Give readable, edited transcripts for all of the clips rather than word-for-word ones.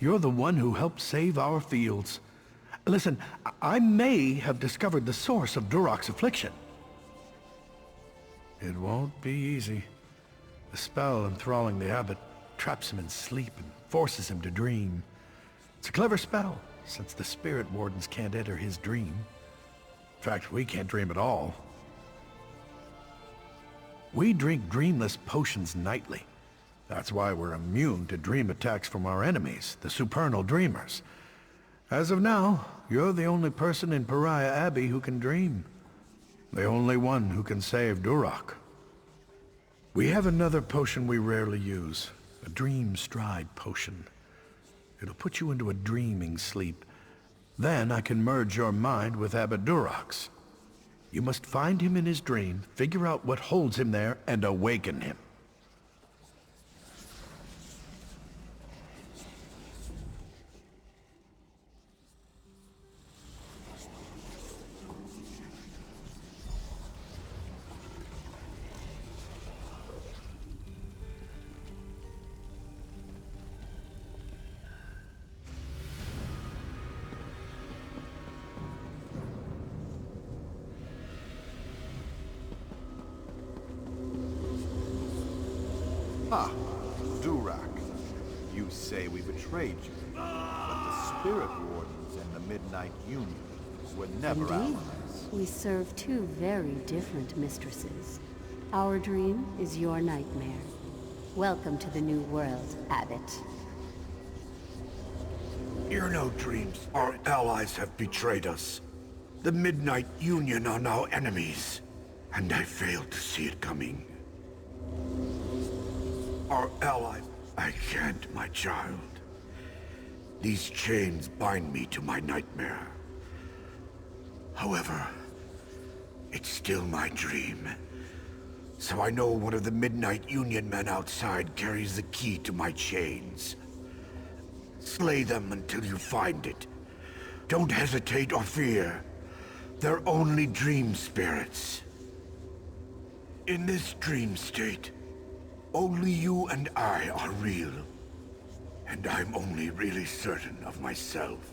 You're the one who helped save our fields. Listen, I may have discovered the source of Durok's affliction. It won't be easy. The spell enthralling the abbot traps him in sleep and forces him to dream. It's a clever spell, since the spirit wardens can't enter his dream. In fact, we can't dream at all. We drink dreamless potions nightly. That's why we're immune to dream attacks from our enemies, the supernal dreamers. As of now, you're the only person in Pariah Abbey who can dream. The only one who can save Durok. We have another potion we rarely use, a dream stride potion. It'll put you into a dreaming sleep. Then I can merge your mind with Abbot Durok's. You must find him in his dream, figure out what holds him there, and awaken him. Ah, Durok. You say we betrayed you, but the Spirit Wardens and the Midnight Union were never Indeed. allies. We serve two very different mistresses. Our dream is your nightmare. Welcome to the new world, Abbot. Hear no dreams. Our allies have betrayed us. The Midnight Union are now enemies, and I failed to see it coming. Our allies... I can't, my child. These chains bind me to my nightmare. However, it's still my dream. So I know one of the Midnight Union men outside carries the key to my chains. Slay them until you find it. Don't hesitate or fear. They're only dream spirits. In this dream state, only you and I are real. And I'm only really certain of myself.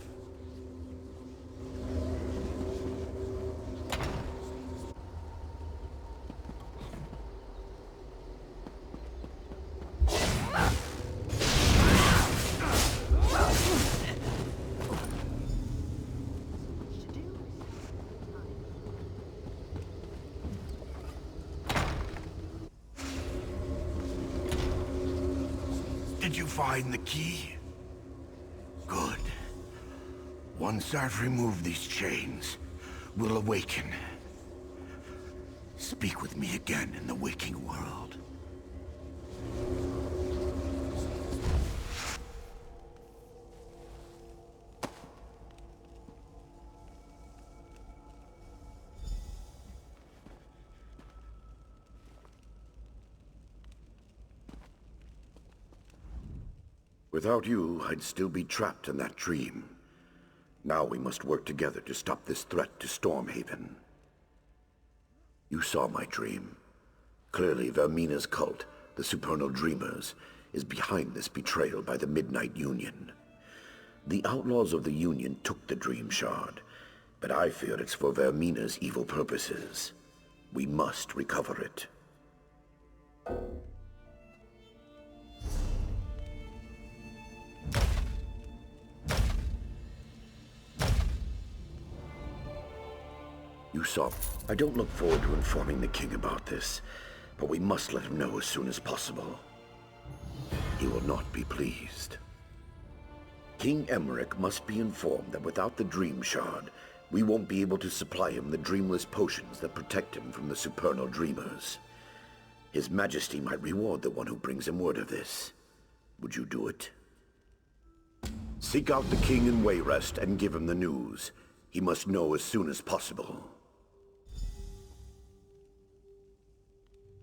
Did you find the key? Good. Once I've removed these chains, we'll awaken. Speak with me again in the waking world. Without you, I'd still be trapped in that dream. Now we must work together to stop this threat to Stormhaven. You saw my dream. Clearly, Vermina's cult, the Supernal Dreamers, is behind this betrayal by the Midnight Union. The outlaws of the Union took the Dream Shard, but I fear it's for Vermina's evil purposes. We must recover it. You saw. I don't look forward to informing the king about this, but we must let him know as soon as possible. He will not be pleased. King Emmerich must be informed that without the Dream Shard, we won't be able to supply him the dreamless potions that protect him from the Supernal Dreamers. His Majesty might reward the one who brings him word of this. Would you do it? Seek out the king in Wayrest and give him the news. He must know as soon as possible.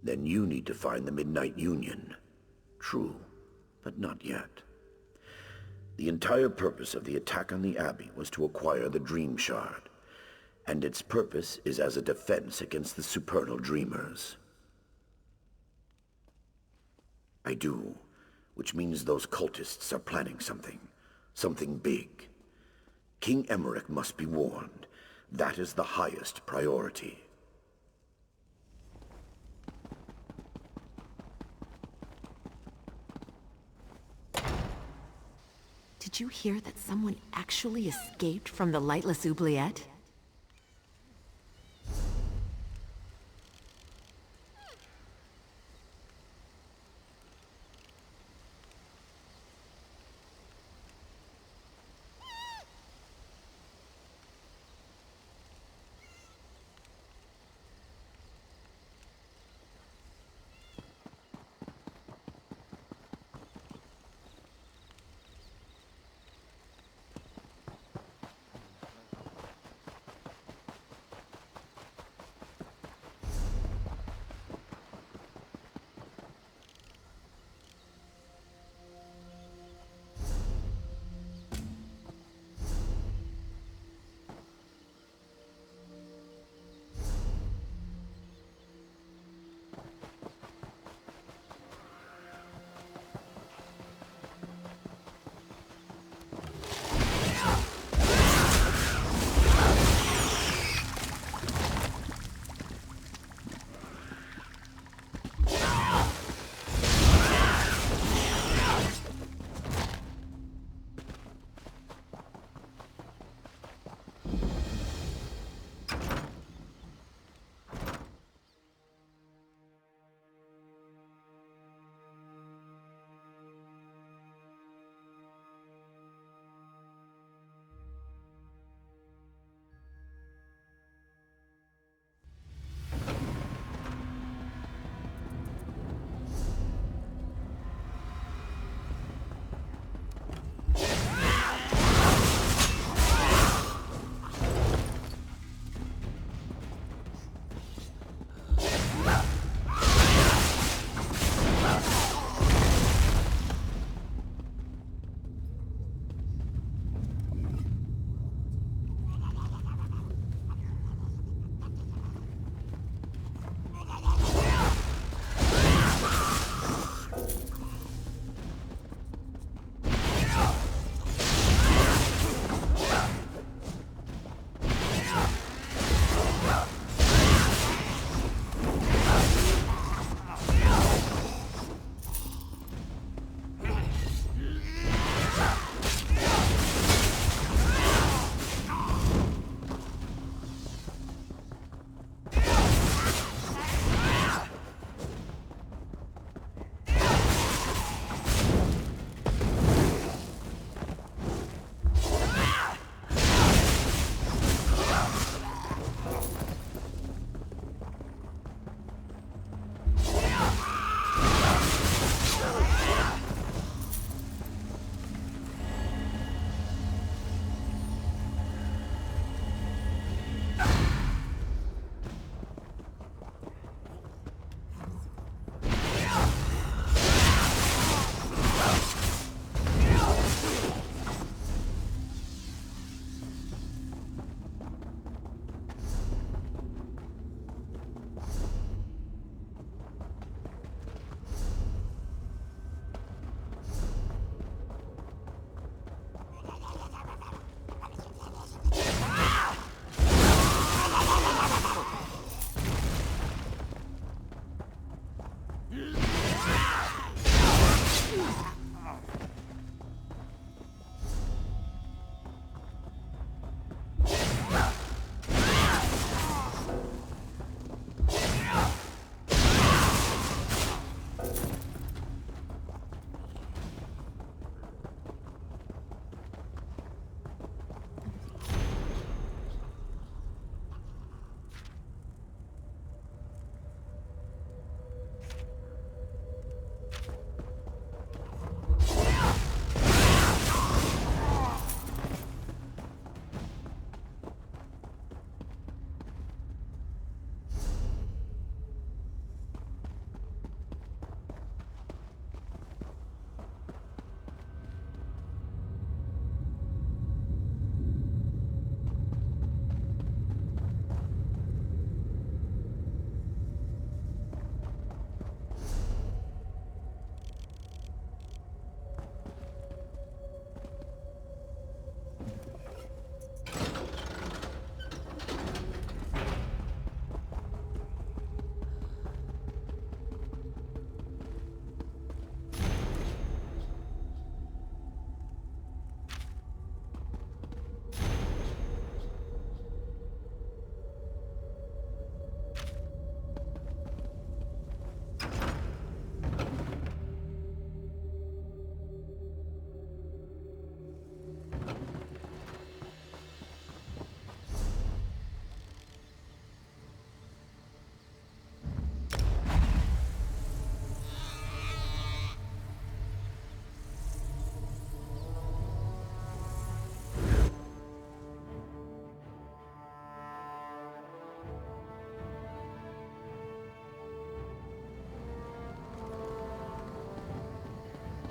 Then you need to find the Midnight Union. True, but not yet. The entire purpose of the attack on the Abbey was to acquire the Dream Shard, and its purpose is as a defense against the Supernal Dreamers. I do, which means those cultists are planning something. Something big. King Emmerich must be warned. That is the highest priority. Did you hear that someone actually escaped from the Lightless Oubliette?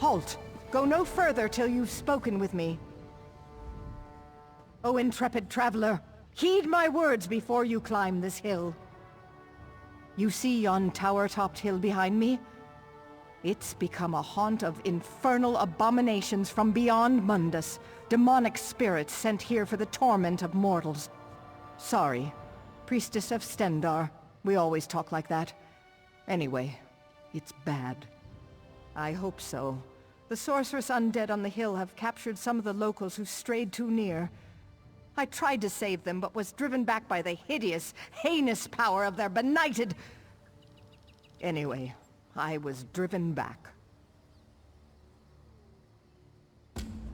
halt! Go no further till you've spoken with me. O intrepid traveler, heed my words before you climb this hill. You see yon tower-topped hill behind me? It's become a haunt of infernal abominations from beyond Mundus, demonic spirits sent here for the torment of mortals. Sorry, Priestess of Stendar. We always talk like that. Anyway, it's bad. I hope so. The sorceress undead on the hill have captured some of the locals who strayed too near. I tried to save them, but was driven back by the hideous, heinous power of their benighted... Anyway, I was driven back.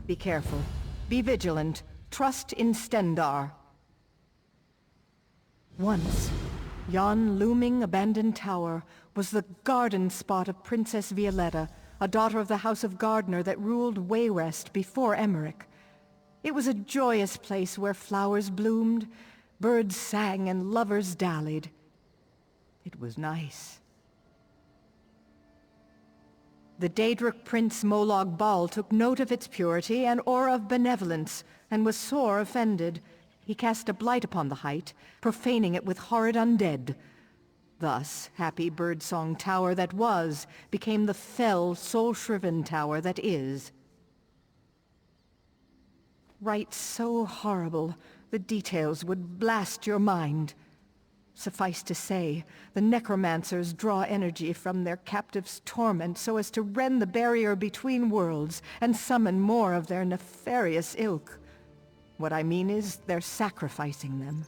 Be careful. Be vigilant. Trust in Stendar. Once, yon looming abandoned tower was the garden spot of Princess Violetta, a daughter of the House of Gardner that ruled Wayrest before Emmerich. It was a joyous place where flowers bloomed, birds sang, and lovers dallied. It was nice. The Daedric Prince Molag Bal took note of its purity and aura of benevolence, and was sore offended. He cast a blight upon the height, profaning it with horrid undead. Thus, happy birdsong tower that was, became the fell, soul-shriven tower that is. Rites so horrible, the details would blast your mind. Suffice to say, the necromancers draw energy from their captives' torment so as to rend the barrier between worlds and summon more of their nefarious ilk. What I mean is, they're sacrificing them.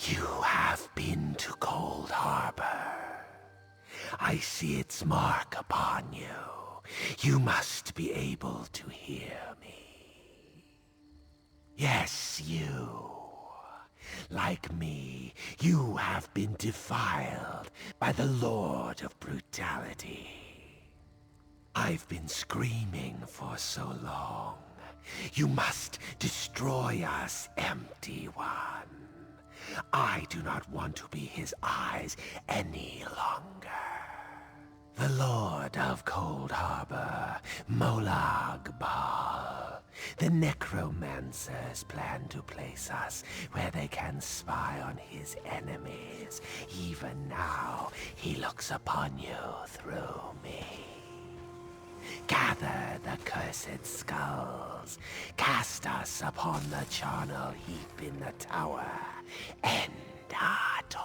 You have been to Cold Harbor. I see its mark upon you. You must be able to hear me. Yes, you. Like me, you have been defiled by the Lord of Brutality. I've been screaming for so long. You must destroy us, Empty One. I do not want to be his eyes any longer. The Lord of Cold Harbor, Molag Bal. The necromancers plan to place us where they can spy on his enemies. Even now, he looks upon you through me. Gather the cursed skulls. Cast us upon the charnel heap in the tower. End our torment.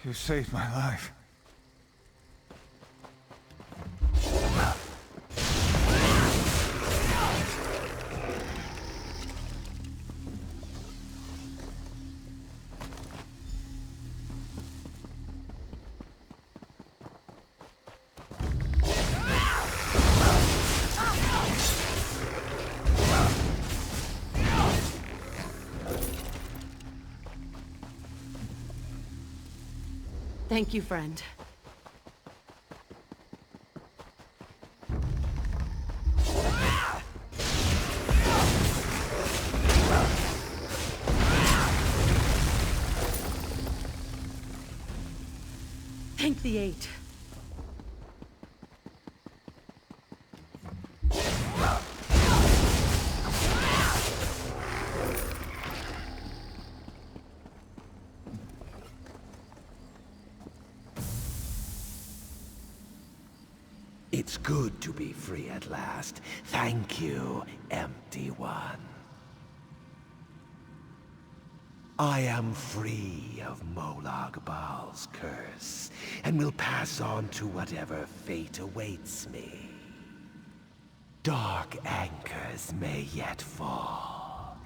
You saved my life. Thank you, friend. Thank the Eight. It's good. good to be free at last. Thank you, Empty One. I am free of Molag Bal's curse, and will pass on to whatever fate awaits me. Dark anchors may yet fall,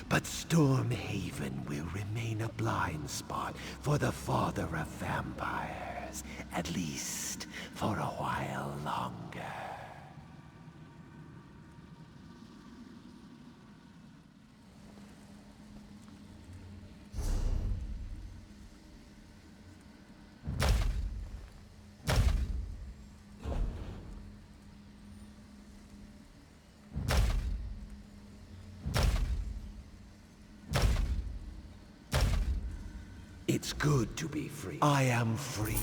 but Stormhaven will remain a blind spot for the father of vampires, at least for a while longer. It's good to be free. I am free.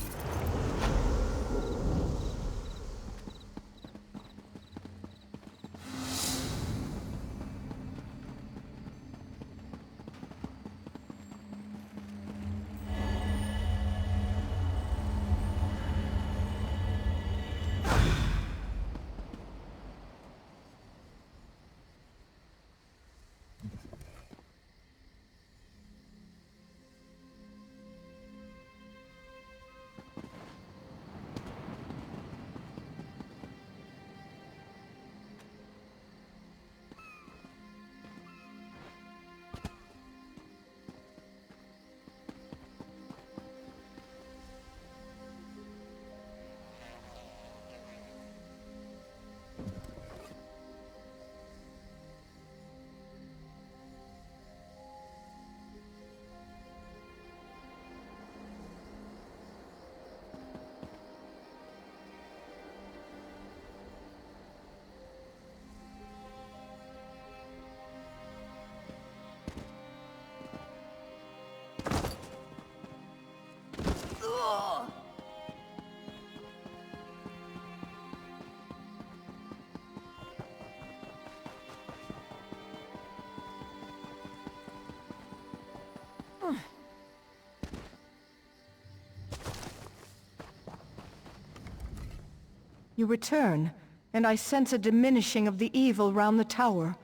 You return, and I sense a diminishing of the evil round the tower.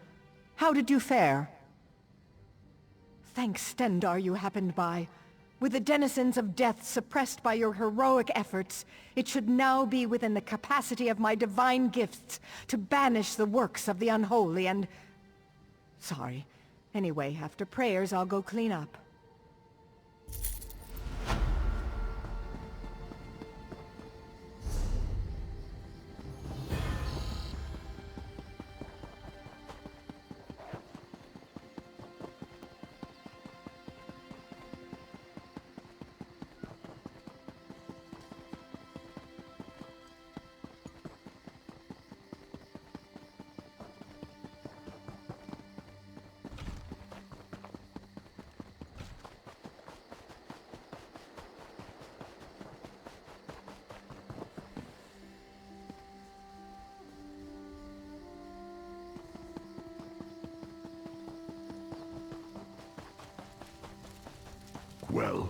How did you fare? Thanks, Stendarr, you happened by. With the denizens of death suppressed by your heroic efforts, it should now be within the capacity of my divine gifts to banish the works of the unholy and... Sorry. Anyway, after prayers, I'll go clean up. Well,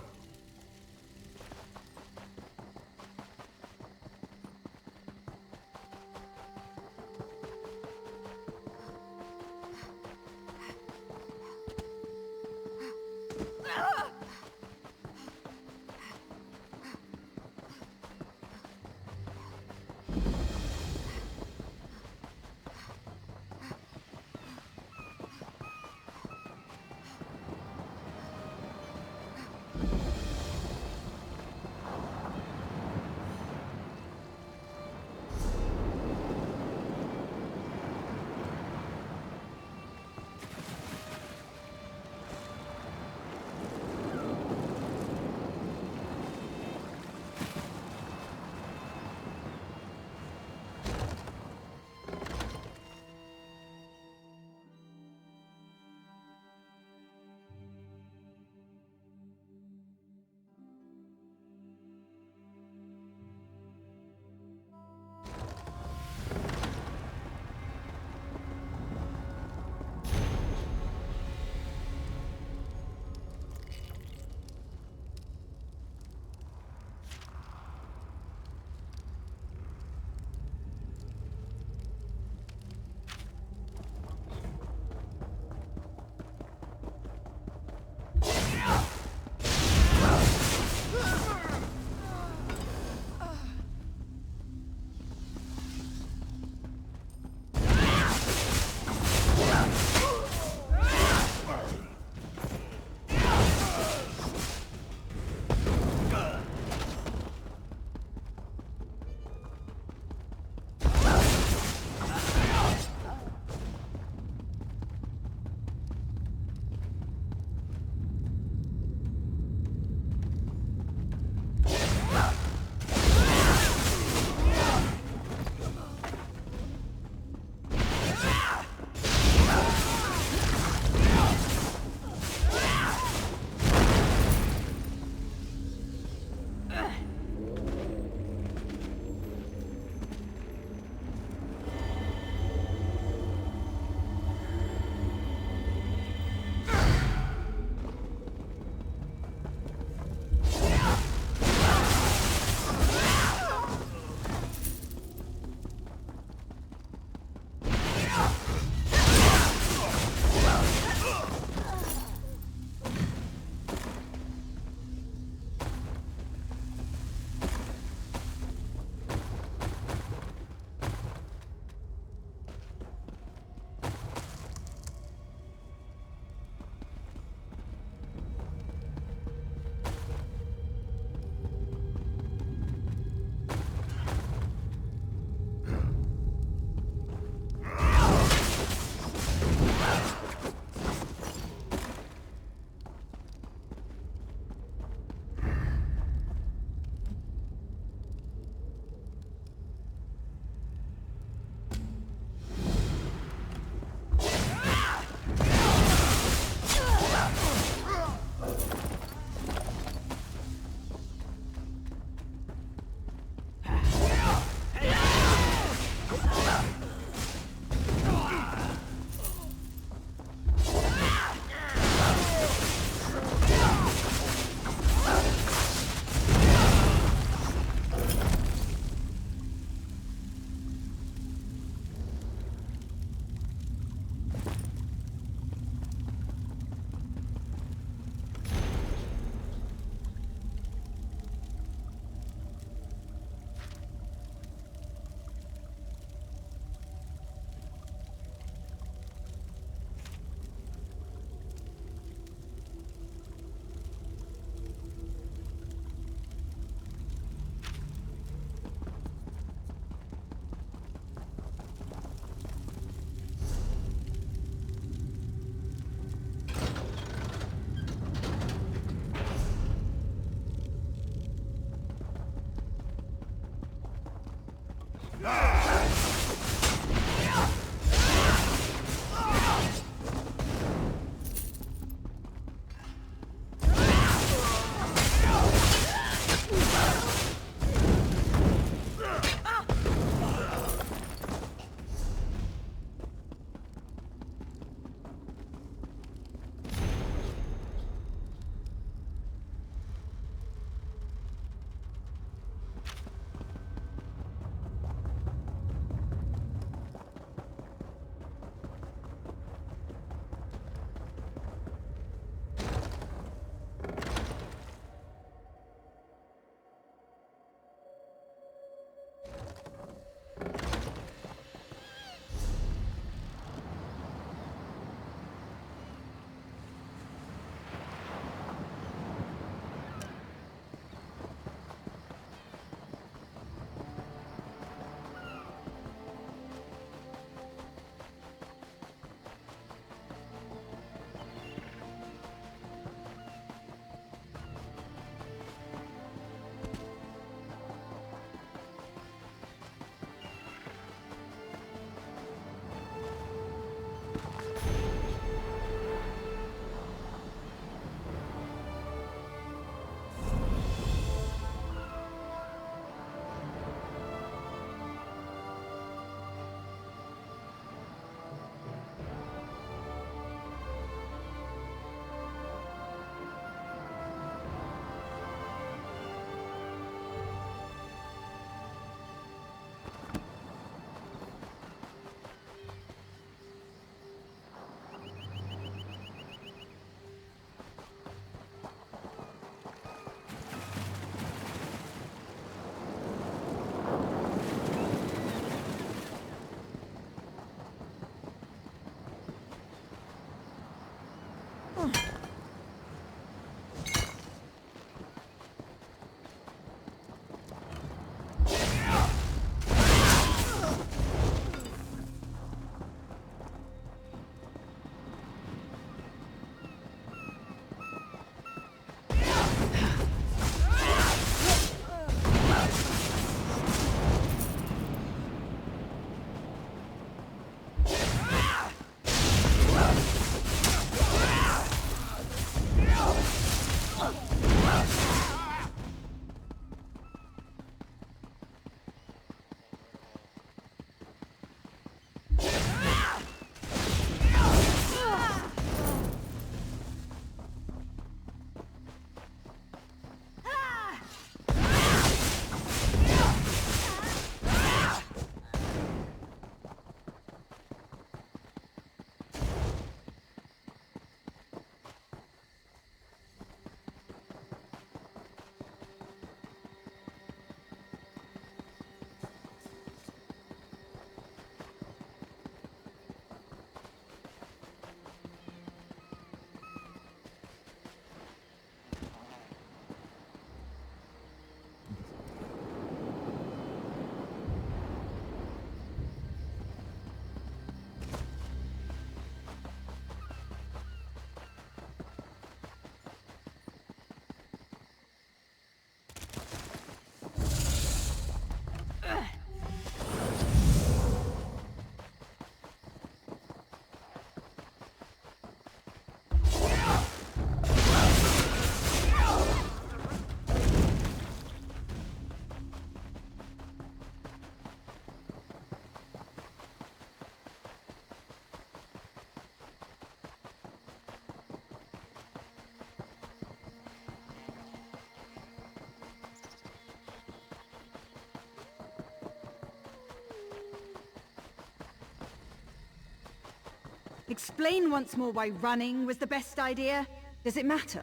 Explain once more why running was the best idea. Does it matter?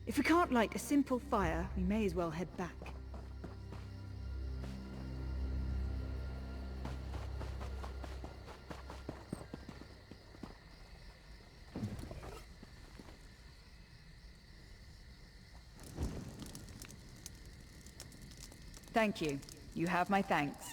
If we can't light a simple fire, we may as well head back. Thank you. You have my thanks.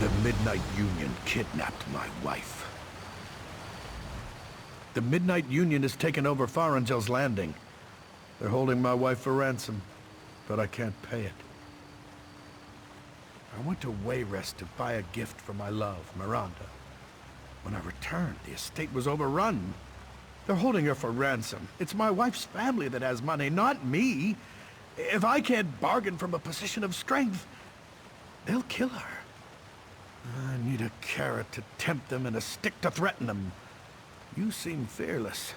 The Midnight Union kidnapped my wife. The Midnight Union has taken over Farangel's Landing. They're holding my wife for ransom, but I can't pay it. I went to Wayrest to buy a gift for my love, Miranda. When I returned, the estate was overrun. They're holding her for ransom. It's my wife's family that has money, not me. If I can't bargain from a position of strength, they'll kill her. I need a carrot to tempt them and a stick to threaten them. You seem fearless.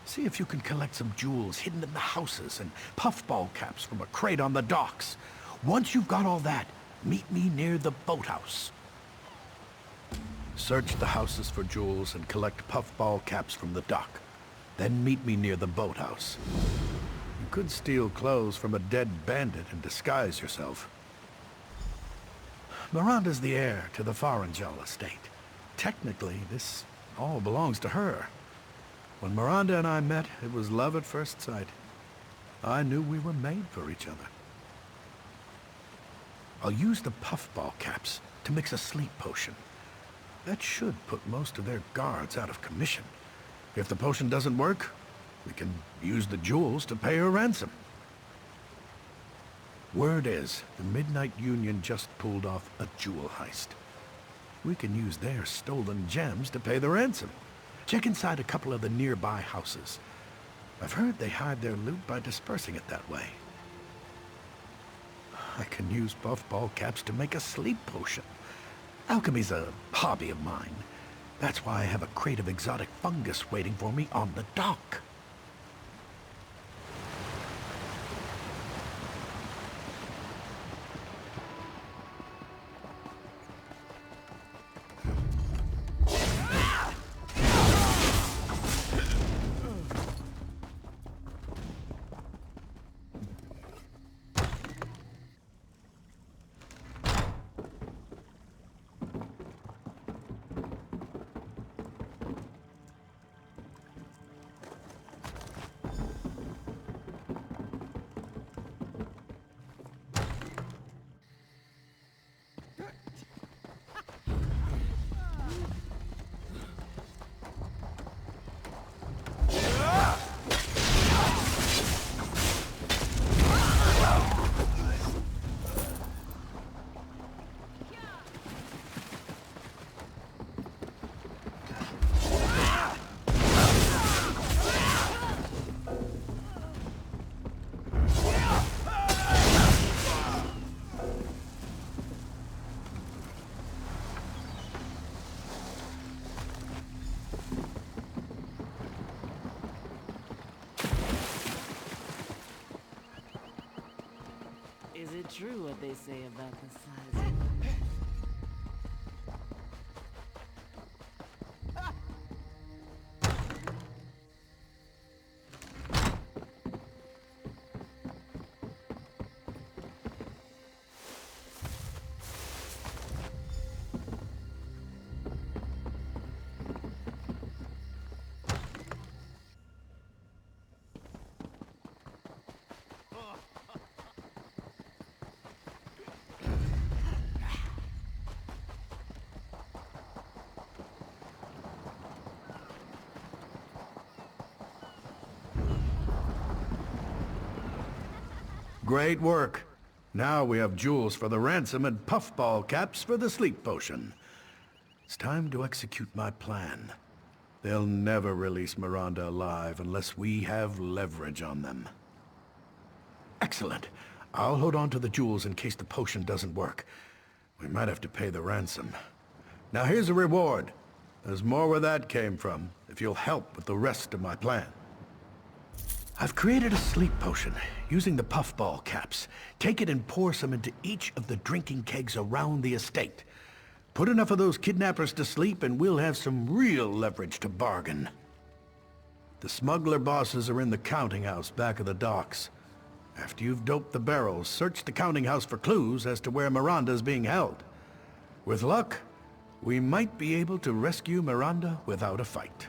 See if you can collect some jewels hidden in the houses and puffball caps from a crate on the docks. Once you've got all that, meet me near the boathouse. Search the houses for jewels and collect puffball caps from the dock. Then meet me near the boathouse. You could steal clothes from a dead bandit and disguise yourself. Miranda's the heir to the Farangel estate. Technically, this all belongs to her. When Miranda and I met, it was love at first sight. I knew we were made for each other. I'll use the puffball caps to mix a sleep potion. That should put most of their guards out of commission. If the potion doesn't work, we can use the jewels to pay her ransom. Word is, the Midnight Union just pulled off a jewel heist. We can use their stolen gems to pay the ransom. Check inside a couple of the nearby houses. I've heard they hide their loot by dispersing it that way. I can use puffball caps to make a sleep potion. Alchemy's a hobby of mine. That's why I have a crate of exotic fungus waiting for me on the dock. Is it true what they say about the size of Great work. Now we have jewels for the ransom and puffball caps for the sleep potion. It's time to execute my plan. They'll never release Miranda alive unless we have leverage on them. Excellent. I'll hold on to the jewels in case the potion doesn't work. We might have to pay the ransom. Now here's a reward. There's more where that came from, if you'll help with the rest of my plan. I've created a sleep potion, using the puffball caps. Take it and pour some into each of the drinking kegs around the estate. Put enough of those kidnappers to sleep and we'll have some real leverage to bargain. The smuggler bosses are in the counting house back of the docks. After you've doped the barrels, search the counting house for clues as to where Miranda's being held. With luck, we might be able to rescue Miranda without a fight.